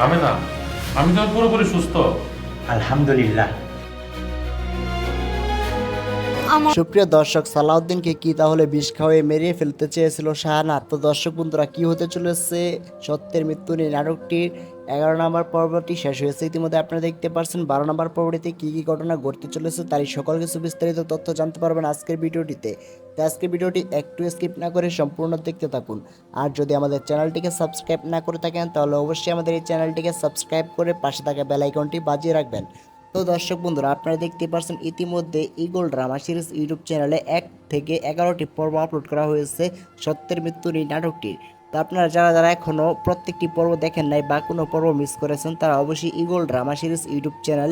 আমি না, আমি তো পুরোপুরি সুস্থ। আলহামদুলিল্লাহ। সুপ্রিয় দর্শক, সালাউদ্দিনকে কি তাহলে বিষ খাওয়াই মেরিয়ে ফেলতে চেয়েছিল শাহানা? তো দর্শক বন্ধুরা, কি হতে চলেছে সত্যের মৃত্যু নিয়ে নাটকটির 11 নম্বর পর্বটি শেষ হয়েছে ইতিমধ্যে। আপনারা দেখতে পাচ্ছেন 12 নম্বর পর্বটিতে কি কি ঘটনা ঘটতে চলেছে তারই সকল কিছু বিস্তারিত তথ্য জানতে পারবেন আজকের ভিডিওটিতে। তো আজকের ভিডিওটি একটু স্কিপ না করে সম্পূর্ণ দেখতে থাকুন। আর যদি আমাদের চ্যানেলটিকে সাবস্ক্রাইব না করে থাকেন তাহলে অবশ্যই আমাদের এই চ্যানেলটিকে সাবস্ক্রাইব করে পাশে থাকা বেল আইকনটি বাজিয়ে রাখবেন। তো দর্শক বন্ধুরা, আপনারা দেখতে পাচ্ছেন ইতিমধ্যে ইগল ড্রামা সিরিজ ইউটিউব চ্যানেলে 1 থেকে 11টি পর্ব আপলোড করা হয়েছে সত্যের মৃত্যু এই নাটকটির। তো আপনারা যারা যারা এখনও প্রত্যেকটি পর্ব দেখেন নাই বা কোনো পর্ব মিস করেছেন তারা অবশ্যই eagle drama series YouTube channel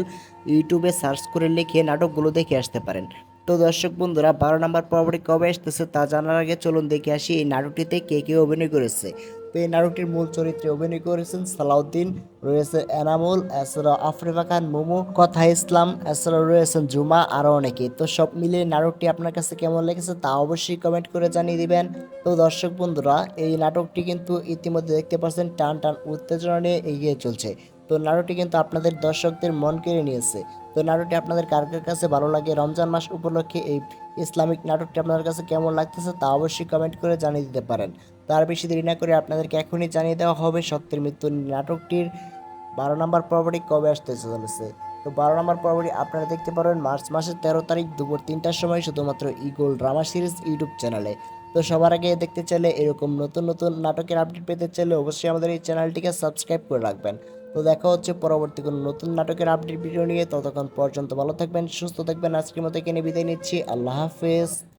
ইউটিউবে সার্চ করে লিখে নাটকগুলো দেখে আসতে পারেন। তো দর্শক বন্ধুরা, 12 নম্বর পর্বটি কবে আসতেছে তা জানার আগে চলুন দেখে আসি এই নাটকটিতে কে কে অভিনয় করেছে। তো এই নাটকটির মূল চরিত্রে অভিনয় করেছেন সালাউদ্দিন, রয়েছে এনামুল, এছাড়াও আফরিফা খান মোমো, কথা ইসলাম, এছাড়াও রয়েছেন জুমা, আরও অনেকে। তো সব মিলিয়ে নাটকটি আপনার কাছে কেমন লেগেছে তা অবশ্যই কমেন্ট করে জানিয়ে দিবেন। তো দর্শক বন্ধুরা, এই নাটকটি কিন্তু ইতিমধ্যে দেখতে পাচ্ছেন টান টান উত্তেজনা নিয়ে এগিয়ে চলছে। তো নাটকটি কিন্তু আপনাদের দর্শকদের মন কেড়ে নিয়েছে। তো নাটকটি আপনাদের কার কার কাছে ভালো লাগে, রমজান মাস উপলক্ষে এই ইসলামিক নাটকটি আপনাদের কাছে কেমন লাগতেছে তা অবশ্যই কমেন্ট করে জানিয়ে দিতে পারেন। তার বেশি দেরি না করে আপনাদেরকে এখনই জানিয়ে দেওয়া হবে সত্যের মৃত্যু নাটকটির 12 নম্বর পর্বটি কবে আসতে চলেছে। তো 12 নম্বর পর্বটি আপনারা দেখতে পারবেন মার্চ মাসের 13 তারিখ দুপুর 3টার সময় শুধুমাত্র ইগল ড্রামা সিরিজ ইউটিউব চ্যানেলে। তো সবার আগে দেখতে চাইলে, এরকম নতুন নতুন নাটকের আপডেট পেতে চাইলে অবশ্যই আমাদের এই চ্যানেলটিকে সাবস্ক্রাইব করে রাখবেন। তো দেখা হচ্ছে পরবর্তী কোনো নতুন নাটকের আপডেট ভিডিও নিয়ে। ততক্ষণ পর্যন্ত ভালো থাকবেন, সুস্থ থাকবেন। আজকের মতো এখানে বিদায় নিচ্ছি। আল্লাহ হাফেজ।